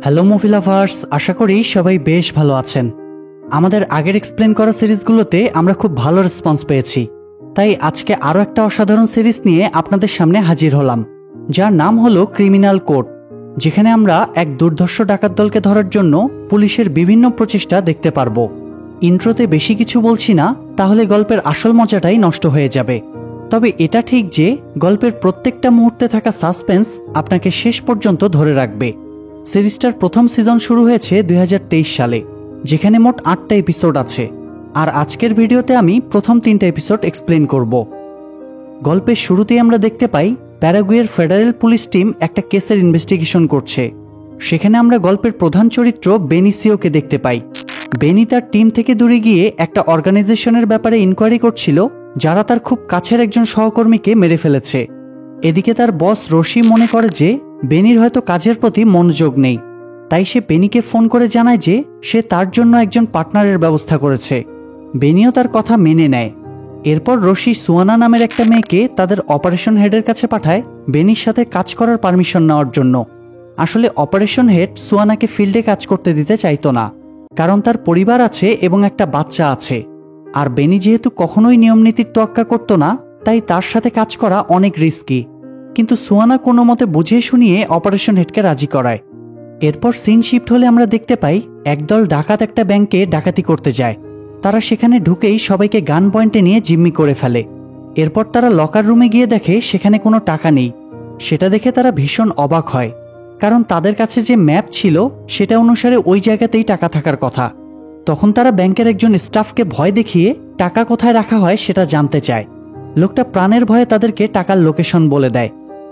Hello movie lovers, আশা করি সবাই বেশ ভালো আছেন। আমাদের আগের এক্সপ্লেন করা সিরিজগুলোতে আমরা খুব ভালো রেসপন্স পেয়েছি, তাই আজকে আরও একটা অসাধারণ সিরিজ নিয়ে আপনাদের সামনে হাজির হলাম, যার নাম হলো ক্রিমিনাল কোড, যেখানে আমরা এক দুর্ধর্ষ ডাকাত দলকে ধরার জন্য পুলিশের বিভিন্ন প্রচেষ্টা দেখতে পারবো। ইন্ট্রোতে বেশি কিছু বলছি না, তাহলে গল্পের আসল মজাটাই নষ্ট হয়ে যাবে। তবে এটা ঠিক যে গল্পের প্রত্যেকটা মুহূর্তে থাকা সাসপেন্স আপনাকে শেষ পর্যন্ত ধরে রাখবে। সিরিজটার প্রথম সিজন শুরু হয়েছে 2023 সালে, যেখানে মোট 8টা এপিসোড আছে, আর আজকের ভিডিওতে আমি প্রথম 3টা এপিসোড এক্সপ্লেন করব। গল্পের শুরুতেই আমরা দেখতে পাই প্যারাগুয়ের ফেডারেল পুলিশ টিম একটা কেসের ইনভেস্টিগেশন করছে। সেখানে আমরা গল্পের প্রধান চরিত্র বেনিসিওকে দেখতে পাই। বেনি তার টিম থেকে দূরে গিয়ে একটা অর্গানাইজেশনের ব্যাপারে ইনকোয়ারি করছিল, যারা তার খুব কাছের একজন সহকর্মীকে মেরে ফেলেছে। এদিকে তার বস রশি মনে করে যে বেনির হয়তো কাজের প্রতি মনোযোগ নেই, তাই সে বেনিকে ফোন করে জানায় যে সে তার জন্য একজন পার্টনারের ব্যবস্থা করেছে। বেনিও তার কথা মেনে নেয়। এরপর রশি সুয়ানা নামের একটা মেয়েকে তাদের অপারেশন হেডের কাছে পাঠায় বেনির সাথে কাজ করার পারমিশন নেওয়ার জন্য। আসলে অপারেশন হেড সুয়ানাকে ফিল্ডে কাজ করতে দিতে চাইতো না, কারণ তার পরিবার আছে এবং একটা বাচ্চা আছে। আর বেনি যেহেতু কখনোই নিয়মনীতির তোয়াক্কা করতো না, তাই তার সাথে কাজ করা অনেক রিস্কি। কিন্তু সুয়ানা কোনো মতে বুঝিয়ে শুনিয়ে অপারেশন হেডকে রাজি করায়। এরপর সিন শিফট হলে আমরা দেখতে পাই একদল ডাকাত একটা ব্যাংকে ডাকাতি করতে যায়। তারা সেখানে ঢুকেই সবাইকে গান পয়েন্টে নিয়ে জিম্মি করে ফেলে। এরপর তারা লকার রুমে গিয়ে দেখে সেখানে কোনো টাকা নেই। সেটা দেখে তারা ভীষণ অবাক হয়, কারণ তাদের কাছে যে ম্যাপ ছিল সেটা অনুসারে ওই জায়গাতেই টাকা থাকার কথা। তখন তারা ব্যাংকের একজন স্টাফকে ভয় দেখিয়ে টাকা কোথায় রাখা হয় সেটা জানতে চায়। লোকটা প্রাণের ভয়ে তাদেরকে টাকার লোকেশন বলে দেয়,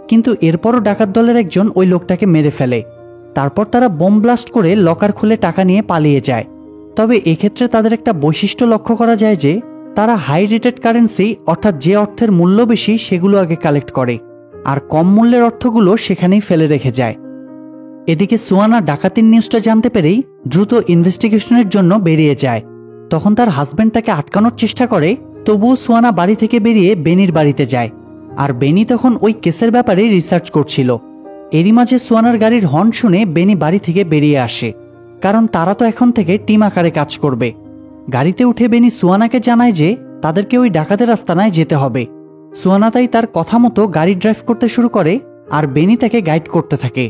কিন্তু এরপরও ডাকাত দলের একজন ওই লোকটাকে মেরে ফেলে। তারপর তারা বোম ব্লাস্ট করে লকার খুলে টাকা নিয়ে পালিয়ে যায়। তবে এক্ষেত্রে তাদের একটা বৈশিষ্ট্য লক্ষ্য করা যায় যে তারা হাই রেটেড কারেন্সি, অর্থাৎ যে অর্থের মূল্য বেশি সেগুলো আগে কালেক্ট করে, আর কম মূল্যের অর্থগুলো সেখানেই ফেলে রেখে যায়। এদিকে সুয়ানা ডাকাতির নিউজটা জানতে পেরেই দ্রুত ইনভেস্টিগেশনের জন্য বেরিয়ে যায়। তখন তার হাজব্যান্ড তাকে আটকানোর চেষ্টা করে, তবুও সুয়ানা বাড়ি থেকে বেরিয়ে বেনির বাড়িতে যায়। আর বেনি তখন ওই কেসের ব্যাপারে রিসার্চ করছিল। এরই মাঝে সুয়ানার গাড়ির হর্ন শুনে বেনি বাড়ি থেকে বেরিয়ে আসে, কারণ তারা তো এখন থেকে টিম আকারে কাজ করবে। গাড়িতে উঠে বেনি সুয়ানাকে জানায় যে তাদেরকে ওই ডাকাতের আস্তানায় যেতে হবে। সুয়ানা তাই তার কথা মতো গাড়ি ড্রাইভ করতে শুরু করে, আর বেনি তাকে গাইড করতে থাকে।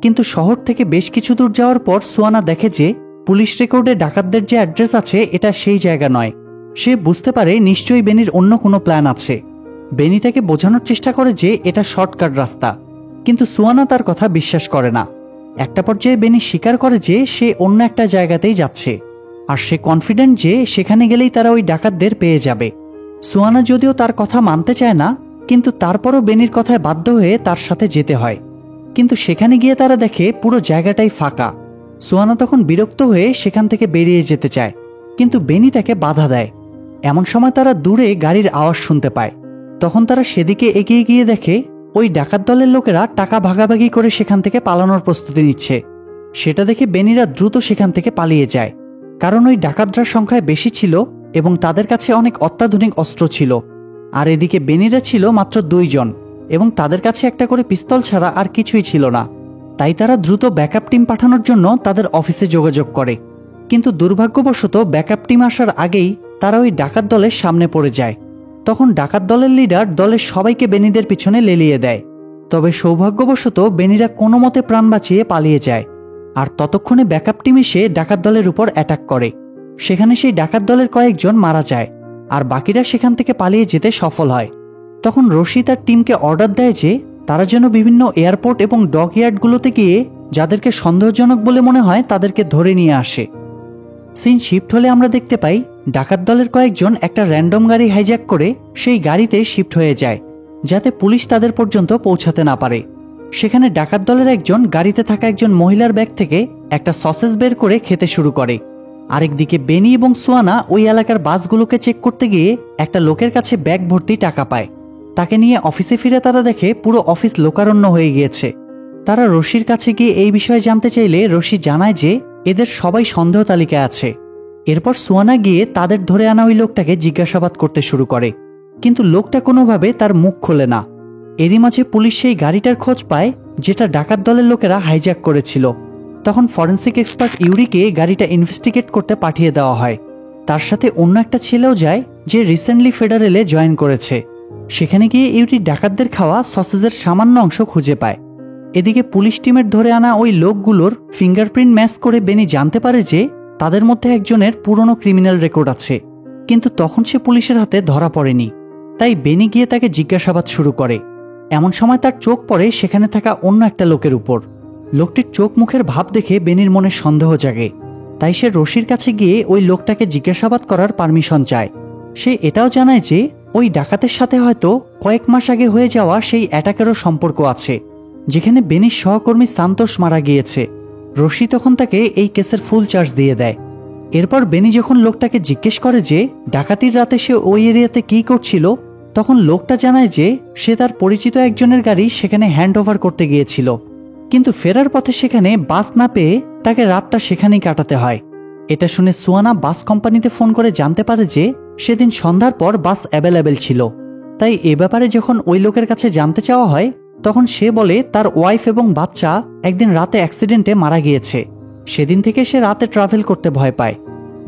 কিন্তু শহর থেকে বেশ কিছু দূর যাওয়ার পর সুয়ানা দেখে যে পুলিশ রেকর্ডে ডাকাতদের যে অ্যাড্রেস আছে এটা সেই জায়গা নয়। সে বুঝতে পারে নিশ্চয়ই বেনির অন্য কোনো প্ল্যান আছে। বেনি তাকে বোঝানোর চেষ্টা করে যে এটা শর্টকাট রাস্তা, কিন্তু সুয়ানা তার কথা বিশ্বাস করে না। একটা পর্যায়ে বেনি স্বীকার করে যে সে অন্য একটা জায়গাতেই যাচ্ছে, আর সে কনফিডেন্ট যে সেখানে গেলেই তারা ওই ডাকাতদের পেয়ে যাবে। সুয়ানা যদিও তার কথা মানতে চায় না, কিন্তু তারপরও বেনির কথায় বাধ্য হয়ে তার সাথে যেতে হয়। কিন্তু সেখানে গিয়ে তারা দেখে পুরো জায়গাটাই ফাঁকা। সুয়ানা তখন বিরক্ত হয়ে সেখান থেকে বেরিয়ে যেতে চায়, কিন্তু বেনি তাকে বাধা দেয়। এমন সময় তারা দূরে গাড়ির আওয়াজ শুনতে পায়। তখন তারা সেদিকে এগিয়ে গিয়ে দেখে ওই ডাকাত দলের লোকেরা টাকা ভাগাভাগি করে সেখান থেকে পালানোর প্রস্তুতি নিচ্ছে। সেটা দেখে বেনিরা দ্রুত সেখান থেকে পালিয়ে যায়, কারণ ওই ডাকাতরা সংখ্যায় বেশি ছিল এবং তাদের কাছে অনেক অত্যাধুনিক অস্ত্র ছিল। আর এদিকে বেনিরা ছিল মাত্র 2 জন, এবং তাদের কাছে একটা করে পিস্তল ছাড়া আর কিছুই ছিল না। তাই তারা দ্রুত ব্যাকআপ টিম পাঠানোর জন্য তাদের অফিসে যোগাযোগ করে। কিন্তু দুর্ভাগ্যবশত ব্যাকআপ টিম আসার আগেই তারা ওই ডাকাত দলের সামনে পড়ে যায়। তখন ডাকাত দলের লিডার দলের সবাইকে বেনিদের পিছনে লেলিয়ে দেয়। তবে সৌভাগ্যবশত বেনিরা কোনো মতে প্রাণ বাঁচিয়ে পালিয়ে যায়। আর ততক্ষণে ব্যাকআপ টিম এসে ডাকাত দলের উপর অ্যাটাক করে। সেখানে সেই ডাকাত দলের কয়েকজন মারা যায়, আর বাকিরা সেখান থেকে পালিয়ে যেতে সফল হয়। তখন রশি তার টিমকে অর্ডার দেয় যে তারা যেন বিভিন্ন এয়ারপোর্ট এবং ডক ইয়ার্ডগুলোতে গিয়ে যাদেরকে সন্দেহজনক বলে মনে হয় তাদেরকে ধরে নিয়ে আসে। সিন শিফট হলে আমরা দেখতে পাই ডাকাত দলের কয়েকজন একটা র্যান্ডম গাড়ি হাইজ্যাক করে সেই গাড়িতে শিফট হয়ে যায়, যাতে পুলিশ তাদের পর্যন্ত পৌঁছাতে না পারে। সেখানে ডাকাত দলের একজন গাড়িতে থাকা একজন মহিলার ব্যাগ থেকে একটা সসেজ বের করে খেতে শুরু করে। আরেকদিকে বেনি এবং সুয়ানা ওই এলাকার বাসগুলোকে চেক করতে গিয়ে একটা লোকের কাছে ব্যাগ ভর্তি টাকা পায়। তাকে নিয়ে অফিসে ফিরে তারা দেখে পুরো অফিস লোকারণ্য হয়ে গিয়েছে। তারা রশির কাছে গিয়ে এই বিষয়ে জানতে চাইলে রশি জানায় যে এদের সবাই সন্দেহ তালিকায় আছে। এরপর সুয়ানা গিয়ে তাদের ধরে আনা ওই লোকটাকে জিজ্ঞাসাবাদ করতে শুরু করে, কিন্তু লোকটা কোনোভাবে তার মুখ খোলে না। এরই মাঝে পুলিশ সেই গাড়িটার খোঁজ পায় যেটা ডাকাত দলের লোকেরা হাইজ্যাক করেছিল। তখন ফরেন্সিক এক্সপার্ট ইউরিকে গাড়িটা ইনভেস্টিগেট করতে পাঠিয়ে দেওয়া হয়। তার সাথে অন্য একটা ছেলেও যায় যে রিসেন্টলি ফেডারেলে জয়েন করেছে। সেখানে গিয়ে ইউরি ডাকাতদের খাওয়া সসেজের সামান্য অংশ খুঁজে পায়। এদিকে পুলিশ টিমের ধরে আনা ওই লোকগুলোর ফিঙ্গারপ্রিন্ট ম্যাচ করে বেনি জানতে পারে যে তাদের মধ্যে একজনের পুরনো ক্রিমিনাল রেকর্ড আছে, কিন্তু তখন সে পুলিশের হাতে ধরা পড়েনি। তাই বেনি গিয়ে তাকে জিজ্ঞাসাবাদ শুরু করে। এমন সময় তার চোখ পড়ে সেখানে থাকা অন্য একটা লোকের উপর। লোকটির চোখ মুখের ভাব দেখে বেনির মনে সন্দেহ জাগে। তাই সে রশির কাছে গিয়ে ওই লোকটাকে জিজ্ঞাসাবাদ করার পারমিশন চায়। সে এটাও জানায় যে ওই ডাকাতের সাথে হয়তো কয়েক মাস আগে হয়ে যাওয়া সেই অ্যাটাকেরও সম্পর্ক আছে, যেখানে বেনির সহকর্মী সান্তোষ মারা গিয়েছে। রশি তখন তাকে এই কেসের ফুল চার্জ দিয়ে দেয়। এরপর বেনি যখন লোকটাকে জিজ্ঞেস করে যে ডাকাতির রাতে সে ওই এরিয়াতে কী করছিল, তখন লোকটা জানায় যে সে তার পরিচিত একজনের গাড়ি সেখানে হ্যান্ড ওভার করতে গিয়েছিল, কিন্তু ফেরার পথে সেখানে বাস না পেয়ে তাকে রাতটা সেখানেই কাটাতে হয়। এটা শুনে সুয়ানা বাস কোম্পানিতে ফোন করে জানতে পারে যে সেদিন সন্ধ্যার পর বাস অ্যাভেলেবেল ছিল। তাই এ ব্যাপারে যখন ওই লোকের কাছে জানতে চাওয়া হয়, তখন সে বলে তার ওয়াইফ এবং বাচ্চা একদিন রাতে অ্যাক্সিডেন্টে মারা গিয়েছে। সেদিন থেকে সে রাতে ট্রাভেল করতে ভয় পায়।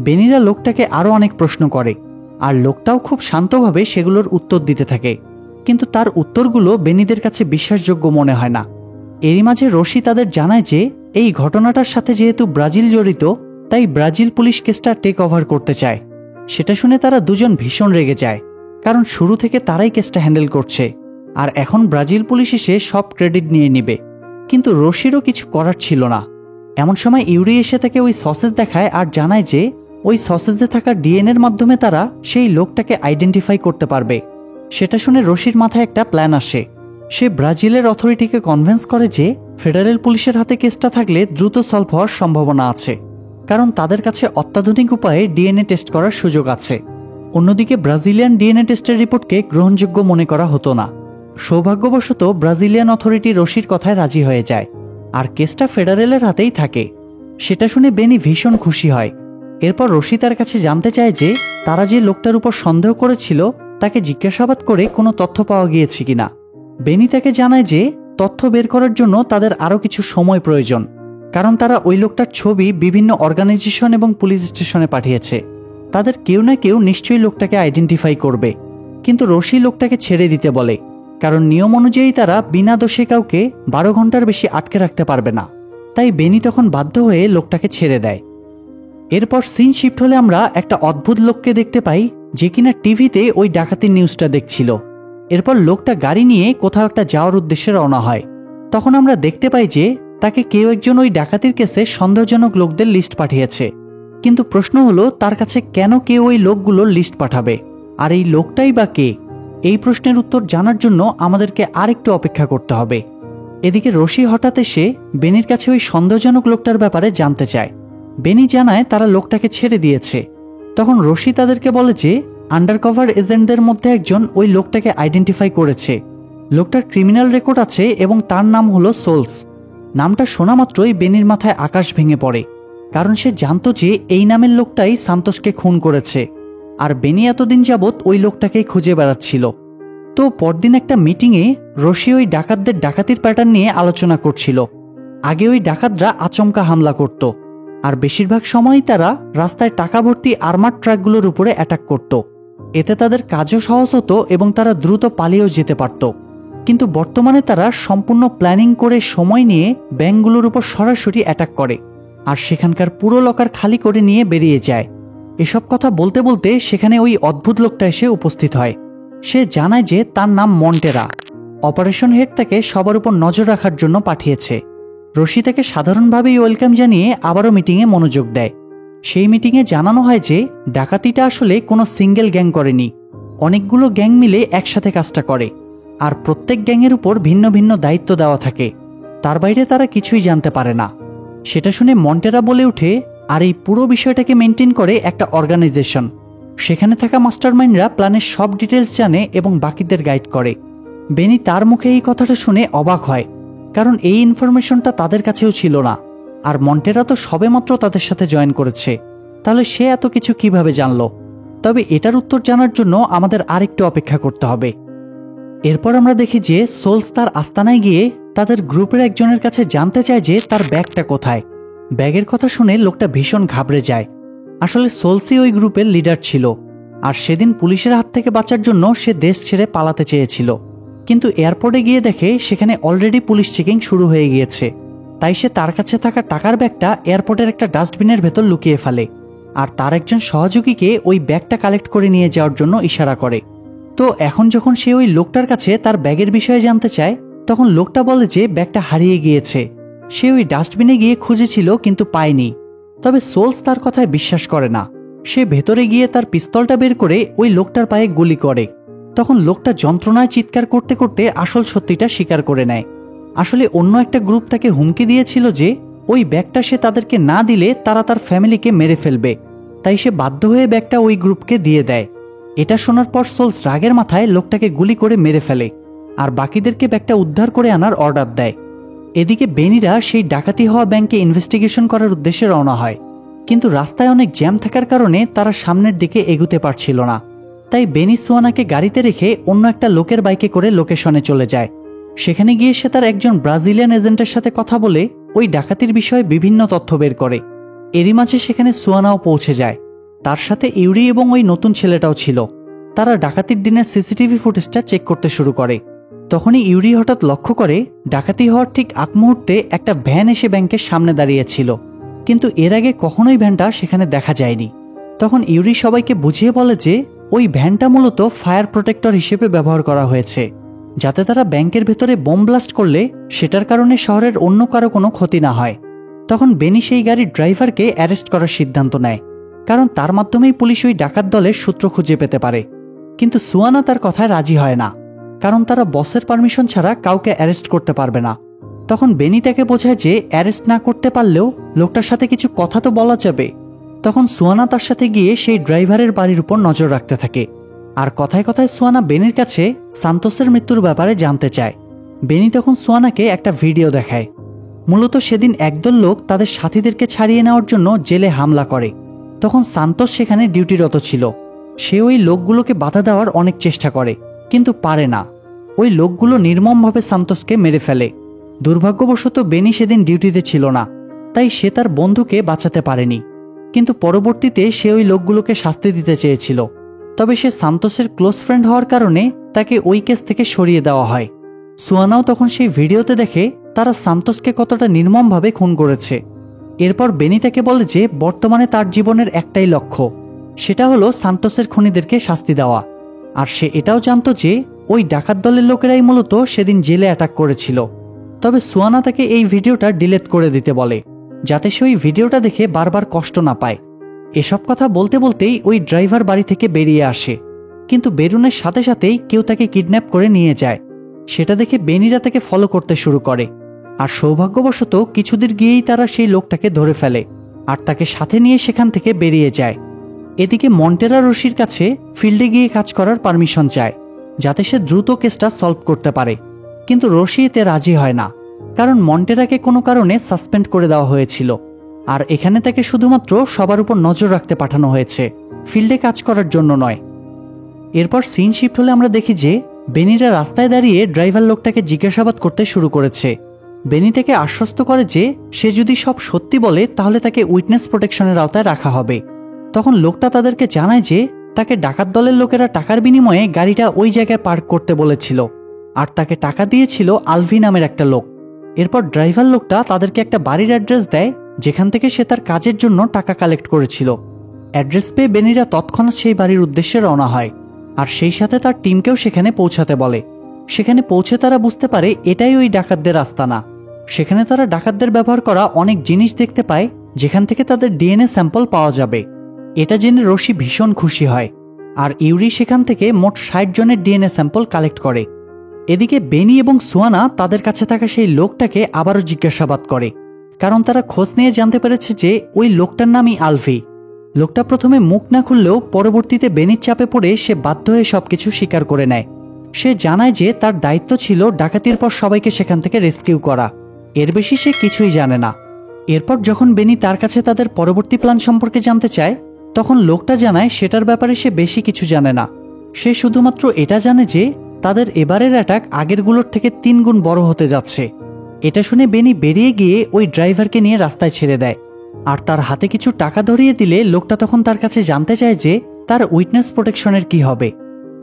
বেনিরা লোকটাকে আরও অনেক প্রশ্ন করে, আর লোকটাও খুব শান্তভাবে সেগুলোর উত্তর দিতে থাকে, কিন্তু তার উত্তরগুলো বেনিদের কাছে বিশ্বাসযোগ্য মনে হয় না। এরই মাঝে রশি তাদের জানায় যে এই ঘটনাটার সাথে যেহেতু ব্রাজিল জড়িত, তাই ব্রাজিল পুলিশ কেসটা টেক ওভার করতে চায়। সেটা শুনে তারা দুজন ভীষণ রেগে যায়, কারণ শুরু থেকে তারাই কেসটা হ্যান্ডেল করছে, আর এখন ব্রাজিল পুলিশ এসে সব ক্রেডিট নিয়ে নিবে। কিন্তু রশিরও কিছু করার ছিল না। এমন সময় ইউরি এসে তাকে ওই সসেজ দেখায় আর জানায় যে ওই সসেজে থাকা ডিএনএর মাধ্যমে তারা সেই লোকটাকে আইডেন্টিফাই করতে পারবে। সেটা শুনে রশির মাথায় একটা প্ল্যান আসে। সে ব্রাজিলের অথরিটিকে কনভিন্স করে যে ফেডারেল পুলিশের হাতে কেসটা থাকলে দ্রুত সলভ হওয়ার সম্ভাবনা আছে, কারণ তাদের কাছে অত্যাধুনিক উপায়ে ডিএনএ টেস্ট করার সুযোগ আছে। অন্যদিকে ব্রাজিলিয়ান ডিএনএ টেস্টের রিপোর্টকে গ্রহণযোগ্য মনে করা হতো না। সৌভাগ্যবশত ব্রাজিলিয়ান অথরিটি রশির কথায় রাজি হয়ে যায়, আর কেসটা ফেডারেলের হাতেই থাকে। সেটা শুনে বেনি ভীষণ খুশি হয়। এরপর রশি তার কাছে জানতে চায় যে তারা যে লোকটার উপর সন্দেহ করেছিল তাকে জিজ্ঞাসাবাদ করে কোনো তথ্য পাওয়া গিয়েছে কিনা। বেনি তাকে জানায় যে তথ্য বের করার জন্য তাদের আরও কিছু সময় প্রয়োজন, কারণ তারা ওই লোকটার ছবি বিভিন্ন অর্গানাইজেশন এবং পুলিশ স্টেশনে পাঠিয়েছে। তাদের কেউ না কেউ নিশ্চয়ই লোকটাকে আইডেন্টিফাই করবে। কিন্তু রশি লোকটাকে ছেড়ে দিতে বলে, কারণ নিয়ম অনুযায়ী তারা বিনা দোষে কাউকে 12 ঘন্টার বেশি আটকে রাখতে পারবে না। তাই বেনি তখন বাধ্য হয়ে লোকটাকে ছেড়ে দেয়। এরপর সিন শিফট হলে আমরা একটা অদ্ভুত লোককে দেখতে পাই, যে কিনা টিভিতে ওই ডাকাতির নিউজটা দেখছিল। এরপর লোকটা গাড়ি নিয়ে কোথাও একটা যাওয়ার উদ্দেশ্যে রওনা হয়। তখন আমরা দেখতে পাই যে তাকে কেউ একজন ওই ডাকাতির কেসে সন্দেহজনক লোকদের লিস্ট পাঠিয়েছে। কিন্তু প্রশ্ন হলো তার কাছে কেন কেউ ওই লোকগুলোর লিস্ট পাঠাবে, আর এই লোকটাই বা কে? এই প্রশ্নের উত্তর জানার জন্য আমাদেরকে আরেকটু অপেক্ষা করতে হবে। এদিকে রশি হঠাৎ এসে বেনির কাছে ওই সন্দেহজনক লোকটার ব্যাপারে জানতে চায়। বেনি জানায় তারা লোকটাকে ছেড়ে দিয়েছে। তখন রশি তাদেরকে বলে যে আন্ডারকভার এজেন্টদের মধ্যে একজন ওই লোকটাকে আইডেন্টিফাই করেছে। লোকটার ক্রিমিনাল রেকর্ড আছে এবং তার নাম হলো সোলস। নামটা শোনা মাত্রই বেনির মাথায় আকাশ ভেঙে পড়ে, কারণ সে জানতো যে এই নামের লোকটাই সান্তোষকে খুন করেছে, আর বেনি এতদিন যাবৎ ওই লোকটাকেই খুঁজে বেড়াচ্ছিল। তো পরদিন একটা মিটিংয়ে রশি ওই ডাকাতদের ডাকাতির প্যাটার্ন নিয়ে আলোচনা করছিল। আগে ওই ডাকাতরা আচমকা হামলা করত, আর বেশিরভাগ সময়ই তারা রাস্তায় টাকা ভর্তি আর্মার ট্রাকগুলোর উপরে অ্যাটাক করত। এতে তাদের কাজও সহজ হতো এবং তারা দ্রুত পালিয়েও যেতে পারত। কিন্তু বর্তমানে তারা সম্পূর্ণ প্ল্যানিং করে সময় নিয়ে ব্যাংকগুলোর উপর সরাসরি অ্যাটাক করে, আর সেখানকার পুরো লকার খালি করে নিয়ে বেরিয়ে যায়। এসব কথা বলতে বলতে সেখানে ওই অদ্ভুত লোকটা এসে উপস্থিত হয়। সে জানায় যে তার নাম মন্টেরা। অপারেশন হেড তাকে সবার উপর নজর রাখার জন্য পাঠিয়েছে। রশি তাকে সাধারণভাবেই ওয়েলকাম জানিয়ে আবারও মিটিংয়ে মনোযোগ দেয়। সেই মিটিংয়ে জানানো হয় যে ডাকাতিটা আসলে কোনো সিঙ্গেল গ্যাং করেনি, অনেকগুলো গ্যাং মিলে একসাথে কাজটা করে, আর প্রত্যেক গ্যাংয়ের উপর ভিন্ন ভিন্ন দায়িত্ব দেওয়া থাকে। তার বাইরে তারা কিছুই জানতে পারে না। সেটা শুনে মন্টেরা বলে ওঠে, আর এই পুরো বিষয়টাকে মেনটেন করে একটা অর্গানাইজেশন। সেখানে থাকা মাস্টারমাইন্ডরা প্ল্যানের সব ডিটেলস জানে এবং বাকিদের গাইড করে। বেনি তার মুখে এই কথাটা শুনে অবাক হয়, কারণ এই ইনফরমেশনটা তাদের কাছেও ছিল না। আর মন্টেরা তো সবেমাত্র তাদের সাথে জয়েন করেছে, তাহলে সে এত কিছু কিভাবে জানল? তবে এটার উত্তর জানার জন্য আমাদের আরেকটু অপেক্ষা করতে হবে। এরপর আমরা দেখি যে সোলস তার আস্তানায় গিয়ে তাদের গ্রুপের একজনের কাছে জানতে চায় যে তার ব্যাগটা কোথায়। ব্যাগের কথা শুনে লোকটা ভীষণ ঘাবড়ে যায়। আসলে সোলসই ওই গ্রুপের লিডার ছিল, আর সেদিন পুলিশের হাত থেকে বাঁচার জন্য সে দেশ ছেড়ে পালাতে চেয়েছিল। কিন্তু এয়ারপোর্টে গিয়ে দেখে সেখানে অলরেডি পুলিশ চেকিং শুরু হয়ে গিয়েছে। তাই সে তার কাছে থাকা টাকার ব্যাগটা এয়ারপোর্টের একটা ডাস্টবিনের ভেতর লুকিয়ে ফেলে, আর তার একজন সহযোগীকে ওই ব্যাগটা কালেক্ট করে নিয়ে যাওয়ার জন্য ইশারা করে। তো এখন যখন সে ওই লোকটার কাছে তার ব্যাগের বিষয়ে জানতে চায়, তখন লোকটা বলে যে ব্যাগটা হারিয়ে গিয়েছে। সে ওই ডাস্টবিনে গিয়ে খুঁজেছিল কিন্তু পায়নি। তবে সোলস তার কথায় বিশ্বাস করে না। সে ভেতরে গিয়ে তার পিস্তলটা বের করে ওই লোকটার পায়ে গুলি করে। তখন লোকটা যন্ত্রণায় চিৎকার করতে করতে আসল সত্যিটা স্বীকার করে নেয়। আসলে অন্য একটা গ্রুপ তাকে হুমকি দিয়েছিল যে ওই ব্যাগটা সে তাদেরকে না দিলে তারা তার ফ্যামিলিকে মেরে ফেলবে। তাই সে বাধ্য হয়ে ব্যাগটা ওই গ্রুপকে দিয়ে দেয়। এটা শোনার পর সোলস রাগের মাথায় লোকটাকে গুলি করে মেরে ফেলে, আর বাকিদেরকে ব্যাগটা উদ্ধার করে আনার অর্ডার দেয়। এদিকে বেনিরা সেই ডাকাতি হওয়া ব্যাংকে ইনভেস্টিগেশন করার উদ্দেশ্যে রওনা হয়, কিন্তু রাস্তায় অনেক জ্যাম থাকার কারণে তারা সামনের দিকে এগুতে পারছিল না। তাই বেনি সুয়ানাকে গাড়িতে রেখে অন্য একটা লোকের বাইকে করে লোকেশনে চলে যায়। সেখানে গিয়ে সে তার একজন ব্রাজিলিয়ান এজেন্টের সাথে কথা বলে ওই ডাকাতির বিষয়ে বিভিন্ন তথ্য বের করে। এরই মাঝে সেখানে সুয়ানাও পৌঁছে যায়। তার সাথে ইউরি এবং ওই নতুন ছেলেটাও ছিল। তারা ডাকাতির দিনের সিসিটিভি ফুটেজটা চেক করতে শুরু করে। তখনই ইউরি হঠাৎ লক্ষ্য করে ডাকাতি হওয়ার ঠিক আগ মুহূর্তে একটা ভ্যান এসে ব্যাংকের সামনে দাঁড়িয়েছিল, কিন্তু এর আগে কখনোই ভ্যানটা সেখানে দেখা যায়নি। তখন ইউরি সবাইকে বুঝিয়ে বলে যে ওই ভ্যানটা মূলত ফায়ার প্রোটেক্টর হিসেবে ব্যবহার করা হয়েছে, যাতে তারা ব্যাংকের ভেতরে বোম ব্লাস্ট করলে সেটার কারণে শহরের অন্য কারো কোনো ক্ষতি না হয়। তখন বেনি সেই গাড়ির ড্রাইভারকে অ্যারেস্ট করার সিদ্ধান্ত নেয়, কারণ তার মাধ্যমেই পুলিশ ওই ডাকাত দলের সূত্র খুঁজে পেতে পারে। কিন্তু সুয়ানা তার কথায় রাজি হয় না, কারণ তারা বসের পারমিশন ছাড়া কাউকে অ্যারেস্ট করতে পারবে না। তখন বেনি তাকে বোঝায় যে অ্যারেস্ট না করতে পারলেও লোকটার সাথে কিছু কথা তো বলা যাবে। তখন সুয়ানা তার সাথে গিয়ে সেই ড্রাইভারের বাড়ির উপর নজর রাখতে থাকে, আর কথায় কথায় সুয়ানা বেনির কাছে সান্তোসের মৃত্যুর ব্যাপারে জানতে চায়। বেনি তখন সুয়ানাকে একটা ভিডিও দেখায়। মূলত সেদিন একদল লোক তাদের সাথীদেরকে ছাড়িয়ে নেওয়ার জন্য জেলে হামলা করে। তখন সান্তোস সেখানে ডিউটিরত ছিল। সে ওই লোকগুলোকে বাধা দেওয়ার অনেক চেষ্টা করে, কিন্তু পারে না। ওই লোকগুলো নির্মমভাবে সান্তোসকে মেরে ফেলে। দুর্ভাগ্যবশত বেনি সেদিন ডিউটিতে ছিল না, তাই সে তার বন্ধুকে বাঁচাতে পারেনি। কিন্তু পরবর্তীতে সে ওই লোকগুলোকে শাস্তি দিতে চেয়েছিল, তবে সে সান্তোসের ক্লোজ ফ্রেন্ড হওয়ার কারণে তাকে ওই কেস থেকে সরিয়ে দেওয়া হয়। সুয়ানাও তখন সেই ভিডিওতে দেখে তারা সান্তোসকে কতটা নির্মমভাবে খুন করেছে। এরপর বেনি তাকে বলে যে বর্তমানে তার জীবনের একটাই লক্ষ্য, সেটা হলো সান্তোসের খুনিদেরকে শাস্তি দেওয়া। আর সে এটাও জানতো যে ওই ডাকাত দলের লোকেরাই মূলত সেদিন জেলে অ্যাটাক করেছিল। তবে সুয়ানা তাকে এই ভিডিওটা ডিলিট করে দিতে বলে, যাতে সে ওই ভিডিওটা দেখে বারবার কষ্ট না পায়। এসব কথা বলতে বলতেই ওই ড্রাইভার বাড়ি থেকে বেরিয়ে আসে, কিন্তু বেরুনের সাথে সাথেই কেউ তাকে কিডন্যাপ করে নিয়ে যায়। সেটা দেখে বেনিরা তাকে ফলো করতে শুরু করে, আর সৌভাগ্যবশত কিছুদিন গিয়েই তারা সেই লোকটাকে ধরে ফেলে আর তাকে সাথে নিয়ে সেখান থেকে বেরিয়ে যায়। এদিকে মন্টেরা রশির কাছে ফিল্ডে গিয়ে কাজ করার পারমিশন চায়, যাতে সে দ্রুত কেসটা সলভ করতে পারে। কিন্তু রশি এতে রাজি হয় না, কারণ মন্টেরাকে কোনো কারণে সাসপেন্ড করে দেওয়া হয়েছিল, আর এখানে তাকে শুধুমাত্র সবার উপর নজর রাখতে পাঠানো হয়েছে, ফিল্ডে কাজ করার জন্য নয়। এরপর সিন শিফট হলে আমরা দেখি যে বেনিরা রাস্তায় দাঁড়িয়ে ড্রাইভার লোকটাকে জিজ্ঞাসাবাদ করতে শুরু করেছে। বেনি তাকে আশ্বস্ত করে যে সে যদি সব সত্যি বলে তাহলে তাকে উইটনেস প্রোটেকশনের আওতায় রাখা হবে। তখন লোকটা তাদেরকে জানায় যে তাকে ডাকাত দলের লোকেরা টাকার বিনিময়ে গাড়িটা ওই জায়গায় পার্ক করতে বলেছিল, আর তাকে টাকা দিয়েছিল আলভি নামের একটা লোক। এরপর ড্রাইভার লোকটা তাদেরকে একটা বাড়ির অ্যাড্রেস দেয়, যেখান থেকে সে তার কাজের জন্য টাকা কালেক্ট করেছিল। অ্যাড্রেস পেয়ে বেনিরা তৎক্ষণাৎ সেই বাড়ির উদ্দেশ্যে রওনা হয়, আর সেই সাথে তার টিমকেও সেখানে পৌঁছাতে বলে। সেখানে পৌঁছে তারা বুঝতে পারে এটাই ওই ডাকাতদের আস্তানা। সেখানে তারা ডাকাতদের ব্যবহার করা অনেক জিনিস দেখতে পায়, যেখান থেকে তাদের ডিএনএ স্যাম্পল পাওয়া যাবে। এটা জেনে রশি ভীষণ খুশি হয়, আর ইউরি সেখান থেকে মোট 60 জনের ডিএনএ স্যাম্পল কালেক্ট করে। এদিকে বেনি এবং সুয়ানা তাদের কাছে থাকা সেই লোকটাকে আবারও জিজ্ঞাসাবাদ করে, কারণ তারা খোঁজ নিয়ে জানতে পেরেছে যে ওই লোকটার নামই আলভি। লোকটা প্রথমে মুখ না খুললেও পরবর্তীতে বেনির চাপে পড়ে সে বাধ্য হয়ে সবকিছু স্বীকার করে নেয়। সে জানায় যে তার দায়িত্ব ছিল ডাকাতির পর সবাইকে সেখান থেকে রেস্কিউ করা, এর বেশি সে কিছুই জানে না। এরপর যখন বেনি তার কাছে তাদের পরবর্তী প্ল্যান সম্পর্কে জানতে চায়, তখন লোকটা জানায় সেটার ব্যাপারে সে বেশি কিছু জানে না। সে শুধুমাত্র এটা জানে যে তাদের এবারের অ্যাটাক আগেরগুলোর থেকে 3 গুণ বড় হতে যাচ্ছে। এটা শুনে বেনি বেরিয়ে গিয়ে ওই ড্রাইভারকে নিয়ে রাস্তায় ছেড়ে দেয়, আর তার হাতে কিছু টাকা ধরিয়ে দিলে লোকটা তখন তার কাছে জানতে চায় যে তার উইটনেস প্রোটেকশনের কি হবে,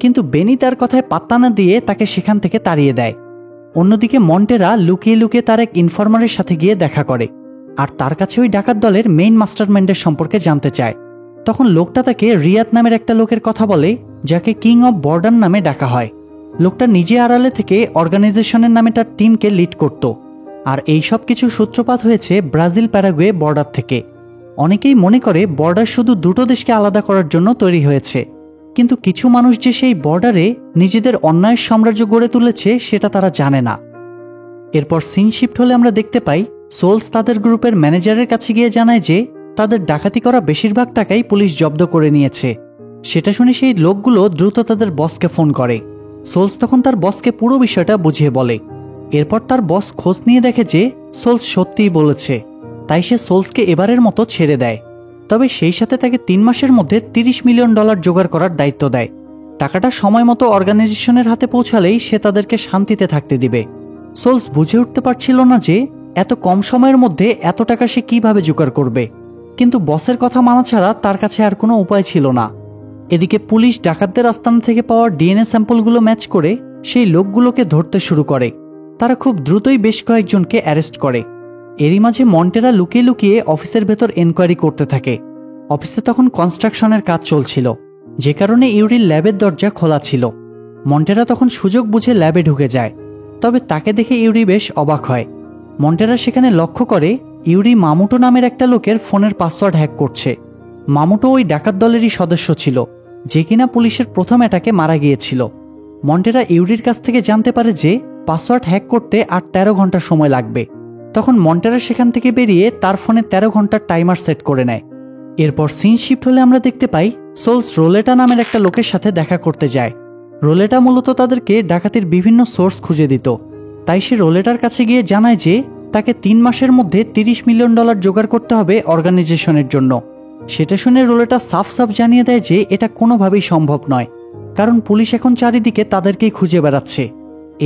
কিন্তু বেনি তার কথায় পাত্তা না দিয়ে তাকে সেখান থেকে তাড়িয়ে দেয়। অন্যদিকে মন্টেরা লুকিয়ে লুকিয়ে তার এক ইনফরমারের সাথে গিয়ে দেখা করে, আর তার কাছে ওই ডাকাত দলের মেইন মাস্টারমাইন্ডের সম্পর্কে জানতে চায়। তখন লোকটা তাকে রিয়াদ নামের একটা লোকের কথা বলে, যাকে কিং অব বর্ডার নামে ডাকা হয়। লোকটা নিজে আড়ালে থেকে অর্গানাইজেশনের নামে তার টিমকে লিড করত, আর এই সব কিছু সূত্রপাত হয়েছে ব্রাজিল প্যারাগুয়ে বর্ডার থেকে। অনেকেই মনে করে বর্ডার শুধু দুটো দেশকে আলাদা করার জন্য তৈরি হয়েছে, কিন্তু কিছু মানুষ যে সেই বর্ডারে নিজেদের অন্যায়ের সাম্রাজ্য গড়ে তুলেছে সেটা তারা জানে না। এরপর সিন শিফট হলে আমরা দেখতে পাই সোলস তাদের গ্রুপের ম্যানেজারের কাছে গিয়ে জানায় যে তাদের ডাকাতি করা বেশিরভাগ টাকাই পুলিশ জব্দ করে নিয়েছে। সেটা শুনে সেই লোকগুলো দ্রুত তাদের বসকে ফোন করে। সোলস তখন তার বসকে পুরো বিষয়টা বুঝিয়ে বলে। এরপর তার বস খোঁজ নিয়ে দেখে যে সোলস সত্যিই বলেছে, তাই সে সোলসকে এবারের মতো ছেড়ে দেয়। তবে সেই সাথে তাকে 3 মাসের মধ্যে $30 মিলিয়ন জোগাড় করার দায়িত্ব দেয়। টাকাটা সময় মতো অর্গানাইজেশনের হাতে পৌঁছালেই সে তাদেরকে শান্তিতে থাকতে দিবে। সোলস বুঝে উঠতে পারছিল না যে এত কম সময়ের মধ্যে এত টাকা সে কিভাবে জোগাড় করবে, কিন্তু বসের কথা মানা ছাড়া তার কাছে আর কোনো উপায় ছিল না। এদিকে পুলিশ ডাকাতদের আস্তানা থেকে পাওয়া ডিএনএ স্যাম্পলগুলো ম্যাচ করে সেই লোকগুলোকে ধরতে শুরু করে। তারা খুব দ্রুতই বেশ কয়েকজনকে অ্যারেস্ট করে। এরই মাঝে মন্টেরা লুকিয়ে লুকিয়ে অফিসের ভেতর এনকোয়ারি করতে থাকে। অফিসে তখন কনস্ট্রাকশনের কাজ চলছিল, যে কারণে ইউরির ল্যাবের দরজা খোলা ছিল। মন্টেরা তখন সুযোগ বুঝে ল্যাবে ঢুকে যায়, তবে তাকে দেখে ইউরি বেশ অবাক হয়। মন্টেরা সেখানে লক্ষ্য করে ইউরি মামুটো নামের একটা লোকের ফোনের পাসওয়ার্ড হ্যাক করছে। মামুটো ওই ডাকাত দলেরই সদস্য ছিল, যে কিনা পুলিশের প্রথম অ্যাটাকে মারা গিয়েছিল। মন্টেরা ইউরির কাছ থেকে জানতে পারে যে পাসওয়ার্ড হ্যাক করতে আর 13 ঘন্টা সময় লাগবে। তখন মন্টেরা সেখান থেকে বেরিয়ে তার ফোনে 13 ঘন্টার টাইমার সেট করে নেয়। এরপর সিন শিফট হলে আমরা দেখতে পাই সোলস রোলেটা নামের একটা লোকের সাথে দেখা করতে যায়। রোলেটা মূলত তাদেরকে ডাকাতির বিভিন্ন সোর্স খুঁজে দিত, তাই সে রোলেটার কাছে গিয়ে জানায় যে তাকে 3 মাসের মধ্যে $30 মিলিয়ন জোগাড় করতে হবে অর্গানাইজেশনের জন্য। সেটা শুনে রোলেটা সাফ সাফ জানিয়ে দেয় যে এটা কোনোভাবেই সম্ভব নয়, কারণ পুলিশ এখন চারিদিকে তাদেরকেই খুঁজে বেড়াচ্ছে।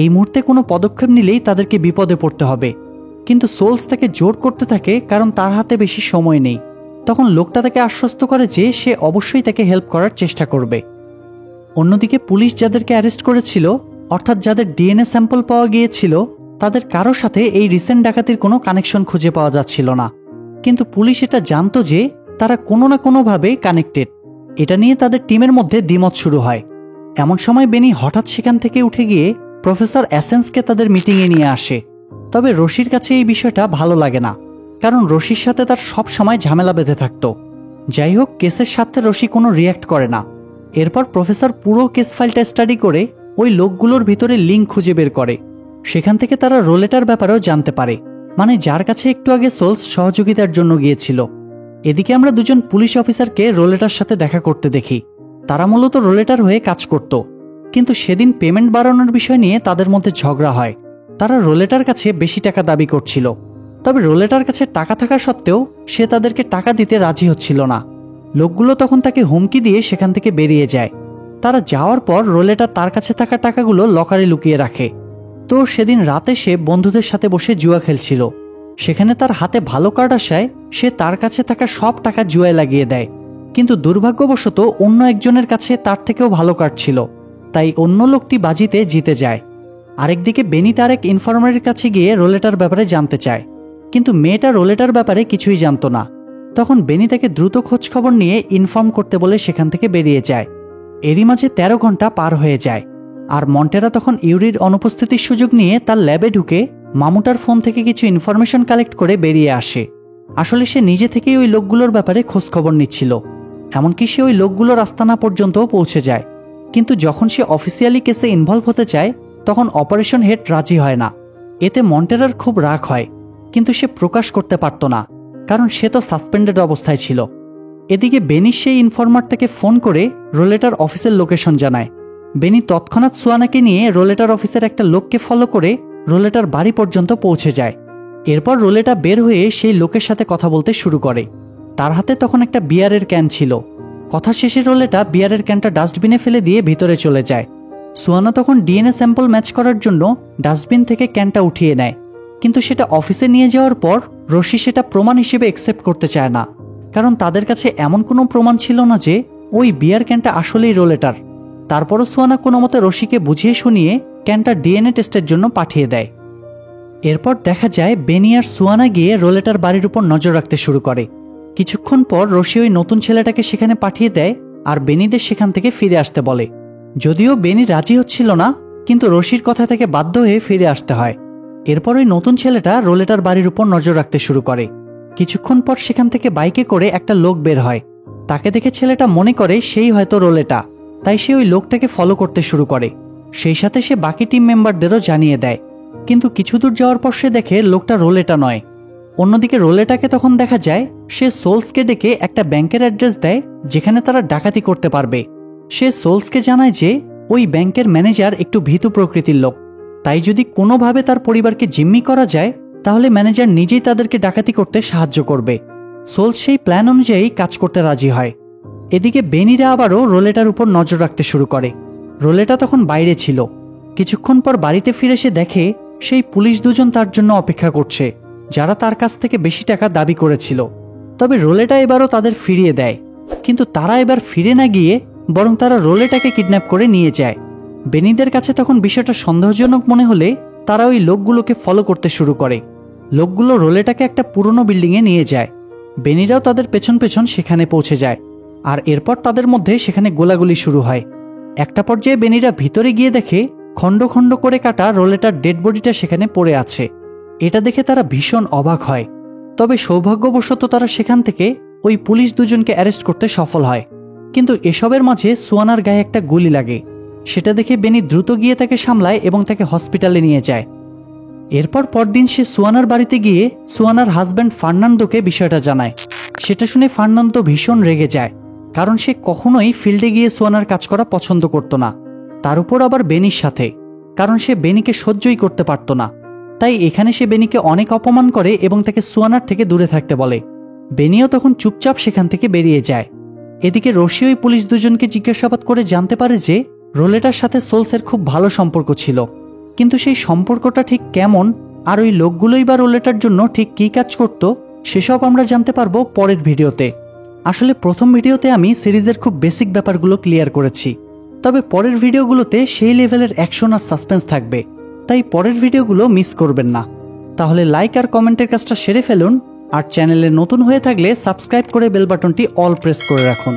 এই মুহূর্তে কোনো পদক্ষেপ নিলেই তাদেরকে বিপদে পড়তে হবে। কিন্তু সোলস তাকে জোর করতে থাকে, কারণ তার হাতে বেশি সময় নেই। তখন লোকটা তাকে আশ্বস্ত করে যে সে অবশ্যই তাকে হেল্প করার চেষ্টা করবে। অন্যদিকে পুলিশ যাদেরকে অ্যারেস্ট করেছিল, অর্থাৎ যাদের ডিএনএ স্যাম্পল পাওয়া গিয়েছিল, তাদের কারোর সাথে এই রিসেন্ট ডাকাতির কোনো কানেকশন খুঁজে পাওয়া যাচ্ছিল না। কিন্তু পুলিশ এটা জানতো যে তারা কোনো না কোনোভাবে কানেক্টেড। এটা নিয়ে তাদের টিমের মধ্যে দ্বিমত শুরু হয়। এমন সময় বেনি হঠাৎ সেখান থেকে উঠে গিয়ে প্রফেসর অ্যাসেন্সকে তাদের মিটিংয়ে নিয়ে আসে। তবে রশির কাছে এই বিষয়টা ভালো লাগে না, কারণ রশির সাথে তার সব সময় ঝামেলা বেঁধে থাকত। যাই হোক, কেসের সাথে রশি কোনো রিয়্যাক্ট করে না। এরপর প্রফেসর পুরো কেস ফাইলটা স্টাডি করে ওই লোকগুলোর ভিতরে লিঙ্ক খুঁজে বের করে। সেখান থেকে তারা রোলেটার ব্যাপারেও জানতে পারে, মানে যার কাছে একটু আগে সোলস সহযোগিতার জন্য গিয়েছিল। এদিকে আমরা দুজন পুলিশ অফিসারকে রোলেটার সাথে দেখা করতে দেখি। তারা মূলত রোলেটার হয়ে কাজ করত, কিন্তু সেদিন পেমেন্ট বাড়ানোর বিষয় নিয়ে তাদের মধ্যে ঝগড়া হয়। তারা রোলেটার কাছে বেশি টাকা দাবি করছিল, তবে রোলেটার কাছে টাকা থাকা সত্ত্বেও সে তাদেরকে টাকা দিতে রাজি হচ্ছিল না। লোকগুলো তখন তাকে হুমকি দিয়ে সেখান থেকে বেরিয়ে যায়। তারা যাওয়ার পর রোলেটা তার কাছে থাকা টাকাগুলো লকারে লুকিয়ে রাখে। তো সেদিন রাতে সে বন্ধুদের সাথে বসে জুয়া খেলছিল। সেখানে তার হাতে ভালো কার্ড আসায় সে তার কাছে থাকা সব টাকা জুয়ায় লাগিয়ে দেয়, কিন্তু দুর্ভাগ্যবশত অন্য একজনের কাছে তার থেকেও ভালো কার্ড ছিল, তাই অন্য লোকটি বাজিতে জিতে যায়। আরেকদিকে বেনি তার এক ইনফরমারের কাছে গিয়ে রোলেটার ব্যাপারে জানতে চায়, কিন্তু মেয়েটা রোলেটার ব্যাপারে কিছুই জানত না। তখন বেনি তাকে দ্রুত খোঁজ খবর নিয়ে ইনফর্ম করতে বলে সেখান থেকে বেরিয়ে যায়। এরই মাঝে 13 ঘন্টা পার হয়ে যায়, আর মন্টেরা তখন ইউরির অনুপস্থিতির সুযোগ নিয়ে তার ল্যাবে ঢুকে মামুটার ফোন থেকে কিছু ইনফরমেশন কালেক্ট করে বেরিয়ে আসে। আসলে সে নিজে থেকেই ওই লোকগুলোর ব্যাপারে খোঁজ খবর নিচ্ছিল, এমনকি সে ওই লোকগুলোর আস্তানা পর্যন্তও পৌঁছে যায়। কিন্তু যখন সে অফিসিয়ালি কেসে ইনভলভ হতে চায়, তখন অপারেশন হেড রাজি হয় না। এতে মন্টেরার খুব রাগ হয়, কিন্তু সে প্রকাশ করতে পারত না, কারণ সে তো সাসপেন্ডেড অবস্থায় ছিল। এদিকে বেনি সেই ইনফরমার থেকে ফোন করে রোলেটার অফিসের লোকেশন জানায়। বেনি তৎক্ষণাৎ সুয়ানাকে নিয়ে রোলেটার অফিসের একটা লোককে ফলো করে রোলেটার বাড়ি পর্যন্ত পৌঁছে যায়। এরপর রোলেটা বের হয়ে সেই লোকের সাথে কথা বলতে শুরু করে। তার হাতে তখন একটা বিয়ারের ক্যান ছিল। কথা শেষে রোলেটা বিয়ারের ক্যানটা ডাস্টবিনে ফেলে দিয়ে ভিতরে চলে যায়। সুয়ানা তখন ডিএনএ স্যাম্পল ম্যাচ করার জন্য ডাস্টবিন থেকে ক্যানটা উঠিয়ে নেয়। কিন্তু সেটা অফিসে নিয়ে যাওয়ার পর রশি সেটা প্রমাণ হিসেবে অ্যাকসেপ্ট করতে চায় না, কারণ তাদের কাছে এমন কোনো প্রমাণ ছিল না যে ওই বিয়ার ক্যানটা আসলেই রোলেটার। তারপরও সুয়ানা কোনো মতে রশিকে বুঝিয়ে শুনিয়ে ক্যানটা ডিএনএ টেস্টের জন্য পাঠিয়ে দেয়। এরপর দেখা যায় বেনি আর সুয়ানা গিয়ে রোলেটার বাড়ির উপর নজর রাখতে শুরু করে। কিছুক্ষণ পর রশি ওই নতুন ছেলেটাকে সেখানে পাঠিয়ে দেয় আর বেনিদের সেখান থেকে ফিরে আসতে বলে। যদিও বেনি রাজি হচ্ছিল না, কিন্তু রশির কথা থেকে বাধ্য হয়ে ফিরে আসতে হয়। এরপর ওই নতুন ছেলেটা রোলেটার বাড়ির উপর নজর রাখতে শুরু করে। কিছুক্ষণ পর সেখান থেকে বাইকে করে একটা লোক বের হয়। তাকে দেখে ছেলেটা মনে করে সেই হয়তো রোলেটা, তাই সে ওই লোকটাকে ফলো করতে শুরু করে। সেই সাথে সে বাকি টিম মেম্বারদেরও জানিয়ে দেয়। কিন্তু কিছু দূর যাওয়ার পর সে দেখে লোকটা রোলেটা নয়। অন্যদিকে রোলেটাকে তখন দেখা যায় সে সোলসকে ডেকে একটা ব্যাংকের অ্যাড্রেস দেয় যেখানে তারা ডাকাতি করতে পারবে। সে সোলসকে জানায় যে ওই ব্যাংকের ম্যানেজার একটু ভীতু প্রকৃতির লোক, তাই যদি কোনোভাবে তার পরিবারকে জিম্মি করা যায় তাহলে ম্যানেজার নিজেই তাদেরকে ডাকাতি করতে সাহায্য করবে। সোলস সেই প্ল্যান অনুযায়ী কাজ করতে রাজি হয়। এদিকে বেনিরা আবারও রোলেটার উপর নজর রাখতে শুরু করে। রোলেটা তখন বাইরে ছিল। কিছুক্ষণ পর বাড়িতে ফিরে সে দেখে সেই পুলিশ দুজন তার জন্য অপেক্ষা করছে, যারা তার কাছ থেকে বেশি টাকা দাবি করেছিল। তবে রোলেটা এবারও তাদের ফিরিয়ে দেয়, কিন্তু তারা এবার ফিরে না গিয়ে বরং তারা রোলেটাকে কিডন্যাপ করে নিয়ে যায়। বেনিদের কাছে তখন বিষয়টা সন্দেহজনক মনে হলে তারা ওই লোকগুলোকে ফলো করতে শুরু করে। লোকগুলো রোলেটাকে একটা পুরনো বিল্ডিংয়ে নিয়ে যায়। বেনিরাও তাদের পেছন পেছন সেখানে পৌঁছে যায়, আর এরপর তাদের মধ্যে সেখানে গোলাগুলি শুরু হয়। একটা পর্যায়ে বেনিরা ভিতরে গিয়ে দেখে খণ্ড খণ্ড করে কাটা রোলেটার ডেড বডিটা সেখানে পড়ে আছে। এটা দেখে তারা ভীষণ অবাক হয়। তবে সৌভাগ্যবশত তারা সেখান থেকে ওই পুলিশ দুজনকে অ্যারেস্ট করতে সফল হয়। কিন্তু এসবের মাঝে সুয়ানার গায়ে একটা গুলি লাগে। সেটা দেখে বেনি দ্রুত গিয়ে তাকে সামলায় এবং তাকে হসপিটালে নিয়ে যায়। এরপর পরদিন সে সুয়ানার বাড়িতে গিয়ে সুয়ানার হাজব্যান্ড ফার্নান্দোকে বিষয়টা জানায়। সেটা শুনে ফার্নান্দো ভীষণ রেগে যায়, কারণ সে কখনোই ফিল্ডে গিয়ে সুয়ানার কাজ করা পছন্দ করত না। তার উপর আবার বেনির সাথে, কারণ সে বেনিকে সহ্যই করতে পারত না। তাই এখানে সে বেনিকে অনেক অপমান করে এবং তাকে সুয়ানার থেকে দূরে থাকতে বলে। বেনিও তখন চুপচাপ সেখান থেকে বেরিয়ে যায়। এদিকে রশি ওই পুলিশ দুজনকে জিজ্ঞাসাবাদ করে জানতে পারে যে রোলেটার সাথে সোলসের খুব ভালো সম্পর্ক ছিল, কিন্তু সেই সম্পর্কটা ঠিক কেমন আর ওই লোকগুলোই বা রোলেটার জন্য ঠিক কী কাজ করত সেসব আমরা জানতে পারবো পরের ভিডিওতে। আসলে প্রথম ভিডিওতে আমি সিরিজের খুব বেসিক ব্যাপারগুলো ক্লিয়ার করেছি, তবে পরের ভিডিওগুলোতে সেই লেভেলের অ্যাকশন আর সাসপেন্স থাকবে, তাই পরের ভিডিওগুলো মিস করবেন না। তাহলে লাইক আর কমেন্টের কাজটা সেরে ফেলুন, আর চ্যানেলে নতুন হয়ে থাকলে সাবস্ক্রাইব করে বেল বাটনটি অল প্রেস করে রাখুন।